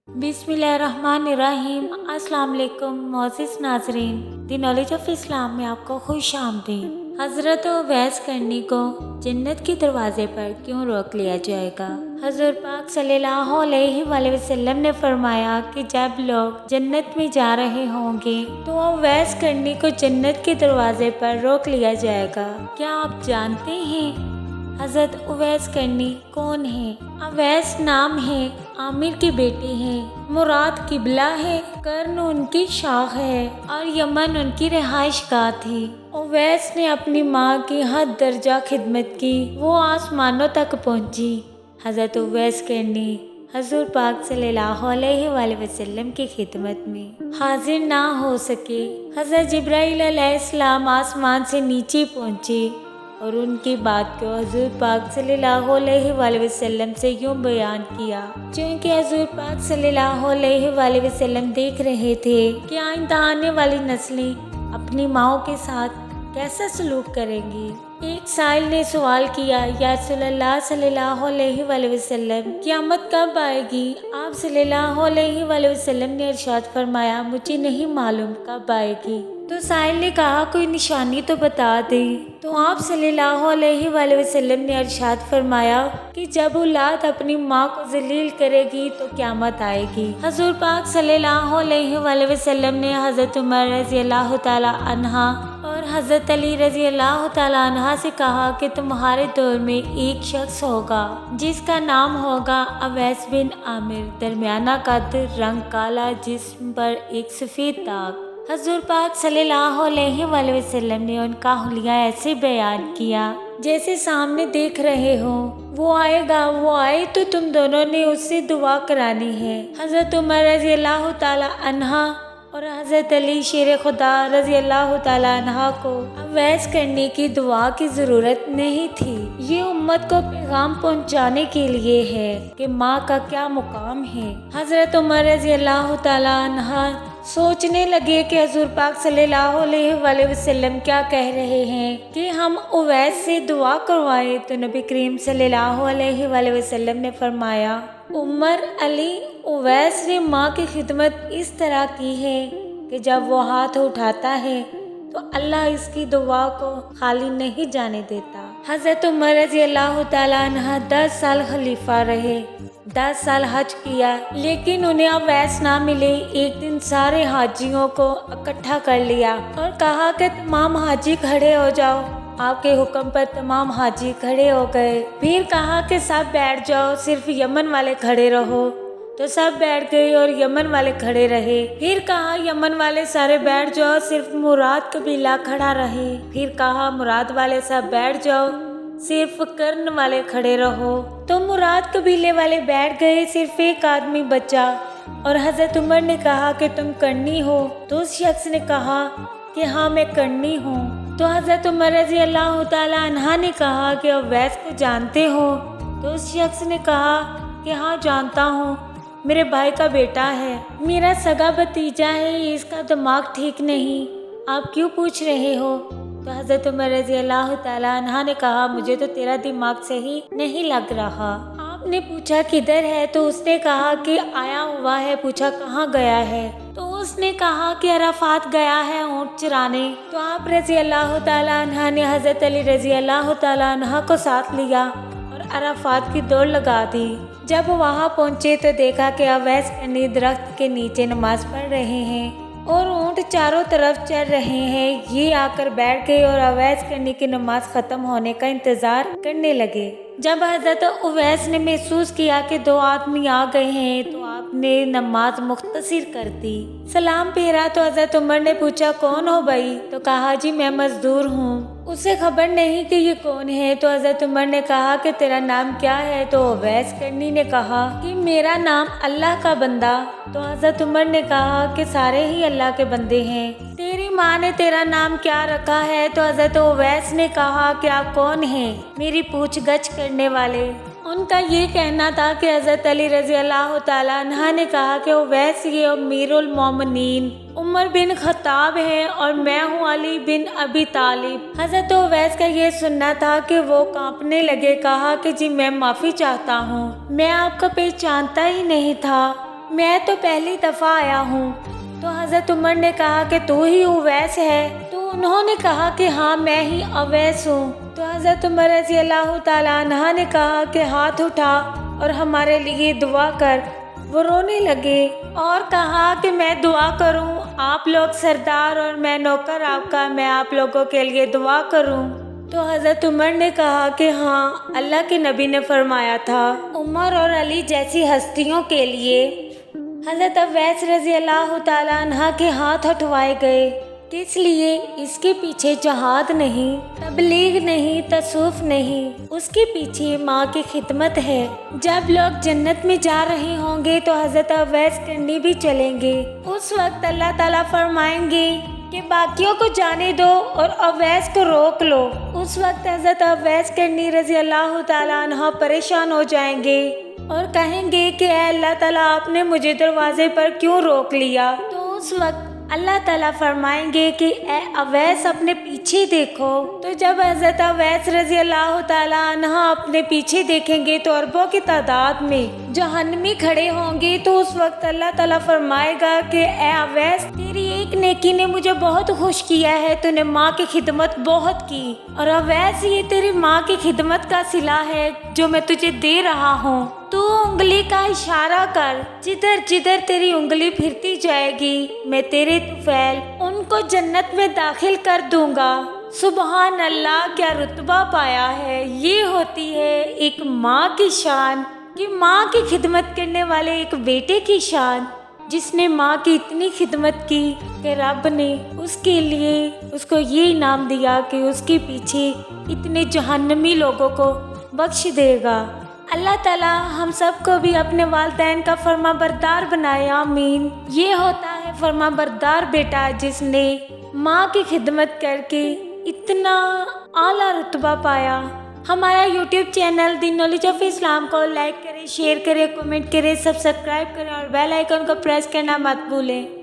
बिस्मिल्लाहिर्रहमानिर्रहीम। अस्सलाम वालेकुम मोअज़्ज़िज़ नाज़रीन, दी नॉलेज ऑफ इस्लाम में आपको खुश आमदीद। हज़रत उवैस करनी को जन्नत के दरवाजे पर क्यों रोक लिया जाएगा? हज़रत पाक सल्लल्लाहु अलैहि वसल्लम ने फरमाया कि जब लोग जन्नत में जा रहे होंगे तो उवैस करनी को जन्नत के दरवाजे पर रोक लिया जाएगा। क्या आप जानते हैं हज़रत उवैस करनी कौन है? उवैस नाम है, आमिर के बेटे हैं, मुराद किबला है, कर्न उनकी शाख है और यमन उनकी रिहाइश गाह थी। उवैस ने अपनी माँ की हद दर्जा खिदमत की, वो आसमानों तक पहुँची। हज़रत उवैस करनी हज़ूर पाक सल्लल्लाहु अलैहि वसल्लम की खिदमत में हाजिर ना हो सके। हज़रत जिब्राइल अलैहिस्सलाम आसमान से नीचे पहुँचे और उनकी बात को हज़ूर पाक सल्लल्लाहु अलैहि वसल्लम से यूँ बयान किया, क्योंकि हज़ूर पाक सल्लल्लाहु अलैहि वसल्लम देख रहे थे कि आइंदा आने वाली नस्लें अपनी माँओं के साथ कैसा सलूक करेंगी। एक साइल ने सवाल किया, या रसूलल्लाह सल्लल्लाहु अलैहि वसल्लम, क़यामत कब आएगी? आप सल्लल्लाहु अलैहि वसल्लम ने इरशाद फरमाया, मुझे नहीं मालूम कब आएगी। तो साइल ने कहा, कोई निशानी तो बता दे। तो आप सल्लल्लाहु अलैहि वसल्लम ने इरशाद फरमाया कि जब औलाद अपनी माँ को जलील करेगी तो क़यामत आएगी। हज़ूर पाक सल्लल्लाहु अलैहि वसल्लम ने हज़रत उमर रज़ी अल्लाह तआला अन्हा और हज़रत अली रज़ी अल्लाह तआला अन्हा से कहा कि तुम्हारे दौर में एक शख्स होगा जिसका नाम होगा उवैस बिन आमिर, दरमियाना कद, रंग काला, जिस्म पर एक सफ़ेद दाग। हज़ूर पाक सल्लल्लाहु अलैहि वसल्लम ने उनका हुलिया ऐसे बयान किया जैसे सामने देख रहे हो। वो आएगा, वो आए तो तुम दोनों ने उससे दुआ करानी है। हज़रत उमर रज़ी अल्लाह तआला अन्हा और हज़रत अली शेर खुदा रज़ी अल्लाह तआला अन्हा को उवैस करने की दुआ की ज़रूरत नहीं थी। ये उम्मत को पैगाम पहुंचाने के लिए है कि माँ का क्या मुकाम है। हज़रत उमर रज़ी अल्लाह तआला अन्हा सोचने लगे कि हज़ूर पाक सल्लल्लाहु अलैहि वसल्लम क्या कह रहे हैं कि हम उवैस से दुआ करवाएं। तो नबी करीम सल्लल्लाहु अलैहि वसल्लम ने फरमाया, उमर, अली, उवैस ने माँ की खिदमत इस तरह की है कि जब वो हाथ उठाता है तो अल्लाह इसकी दुआ को खाली नहीं जाने देता। हज़रत उमर रज़ी अल्लाह तआला अन्हा 10 साल खलीफा रहे, 10 साल हज किया, लेकिन उन्हें उवैस ना मिले। एक दिन सारे हाजियों को इकट्ठा कर लिया और कहा कि तमाम हाजी खड़े हो जाओ। आपके हुक्म पर तमाम हाजी खड़े हो गए। फिर कहा कि सब बैठ जाओ, सिर्फ यमन वाले खड़े रहो। तो सब बैठ गए और यमन वाले खड़े रहे। फिर कहा यमन वाले सारे बैठ जाओ, सिर्फ मुराद कबीला खड़ा रहे। फिर कहा मुराद वाले सब बैठ जाओ, सिर्फ कर्न वाले खड़े रहो। तो मुराद कबीले वाले बैठ गए, सिर्फ एक आदमी बचा। और हज़रत उमर ने कहा कि तुम करनी हो? तो उस शख्स ने कहा कि हाँ मैं करनी हूँ। तो हज़रत उमर रज़ी अल्लाह तआला अन्हा ने कहा कि उवैस को जानते हो? तो उस शख्स ने कहा कि हाँ जानता हूँ, मेरे भाई का बेटा है, मेरा सगा भतीजा है, इसका दिमाग ठीक नहीं, आप क्यों पूछ रहे हो? तो हज़रत उमर रज़ी अल्लाह तआला अन्हा ने कहा, मुझे तो तेरा दिमाग सही नहीं लग रहा। आपने पूछा किधर है? तो उसने कहा कि आया हुआ है। पूछा कहाँ गया है? तो उसने कहा कि अराफात गया है ऊँट चराने। तो आप रज़ी अल्लाह तआला अन्हा ने हज़रत अली रज़ी अल्लाह तआला अन्हा को साथ लिया और अराफात की दौड़ लगा दी। जब वहाँ पहुँचे तो देखा कि उवैस करनी दरख्त के नीचे नमाज पढ़ रहे हैं और ऊँट चारों तरफ चल रहे हैं। ये आकर बैठ गए और उवैस करनी की नमाज ख़त्म होने का इंतज़ार करने लगे। जब हज़रत उवैस ने महसूस किया कि 2 आदमी आ गए हैं तो आपने नमाज मुख्तसर कर दी। सलाम फेरा तो हज़रत उमर ने पूछा कौन हो भाई? तो कहा जी मैं मजदूर हूँ। उसे खबर नहीं कि ये कौन है। तो हज़रत उमर ने कहा कि तेरा नाम क्या है? तो उवैस करनी ने कहा कि मेरा नाम अल्लाह का बंदा। तो हज़रत उमर ने कहा कि सारे ही अल्लाह के बंदे हैं। तेरी माँ ने तेरा नाम क्या रखा है? तो हज़रत उवैस ने कहा कि आप कौन हैं मेरी पूछगछ करने वाले? उनका ये कहना था कि हज़रत अली रज़ी अल्लाह तआला अन्हा ने कहा कि उवैस ये अमीरुल मोमिनीन उमर बिन खत्ताब है और मैं हूँ अली बिन अबी तालिब। हज़रत उवैस का ये सुनना था कि वो कांपने लगे। कहा कि जी मैं माफ़ी चाहता हूँ, मैं आपका पहचानता ही नहीं था। میں تو پہلی دفعہ آیا ہوں۔ تو حضرت عمر نے کہا کہ تو ہی اویس ہے؟ تو انہوں نے کہا کہ ہاں میں ہی اویس ہوں۔ تو حضرت عمر رضی اللہ تعالیٰ عنہ نے کہا کہ ہاتھ اٹھا اور ہمارے لیے دعا کر۔ وہ رونے لگے اور کہا کہ میں دعا کروں، آپ لوگ سردار اور میں نوکر آپ کا، میں آپ لوگوں کے لیے دعا کروں؟ تو حضرت عمر نے کہا کہ ہاں، اللہ کے نبی نے فرمایا تھا عمر اور علی جیسی ہستیوں کے لیے۔ حضرت اویس رضی اللہ تعالیٰ عنہ کے ہاتھ اٹھوائے گئے، اس لیے اس کے پیچھے جہاد نہیں، تبلیغ نہیں، تصوف نہیں، اس کے پیچھے ماں کی خدمت ہے۔ جب لوگ جنت میں جا رہے ہوں گے تو حضرت اویس کرنی بھی چلیں گے۔ اس وقت اللہ تعالیٰ فرمائیں گے کہ باقیوں کو جانے دو اور اویس کو روک لو۔ اس وقت حضرت اویس کرنی رضی اللہ تعالیٰ عنہ پریشان ہو جائیں گے اور کہیں گے کہ اے اللہ تعالیٰ، آپ نے مجھے دروازے پر کیوں روک لیا؟ تو اس وقت اللہ تعالیٰ فرمائیں گے کہ اے اویس اپنے پیچھے دیکھو۔ تو جب حضرت اویس رضی اللہ تعالیٰ عنہ اپنے پیچھے دیکھیں گے تو اربوں کی تعداد میں جہنمی کھڑے ہوں گے۔ تو اس وقت اللہ تعالیٰ فرمائے گا کہ اے اویس، تیری ایک نیکی نے مجھے بہت خوش کیا ہے، تو نے ماں کی خدمت بہت کی، اور اویس یہ تیری ماں کی خدمت کا صلہ ہے جو میں تجھے دے رہا ہوں۔ تو انگلی کا اشارہ کر، جدھر جدھر تیری انگلی پھرتی جائے گی میں تیرے طفیل ان کو جنت میں داخل کر دوں گا۔ سبحان اللہ، کیا رتبہ پایا ہے! یہ ہوتی ہے ایک ماں کی شان، کہ ماں کی خدمت کرنے والے ایک بیٹے کی شان، جس نے ماں کی اتنی خدمت کی کہ رب نے اس کے لیے اس کو یہ انعام دیا کہ اس کے پیچھے اتنے جہنمی لوگوں کو بخش دے گا۔ اللہ تعالیٰ ہم سب کو بھی اپنے والدین کا فرما بردار بنائے، آمین۔ یہ ہوتا ہے فرما بردار بیٹا جس نے ماں کی خدمت کر کے اتنا اعلیٰ رتبہ پایا۔ ہمارا YouTube channel the knowledge of Islam کو لائک کریں، شیئر کریں، کمنٹ کریں، سبسکرائب کریں اور بیل آئیکن کو پریس کرنا مت بھولیں۔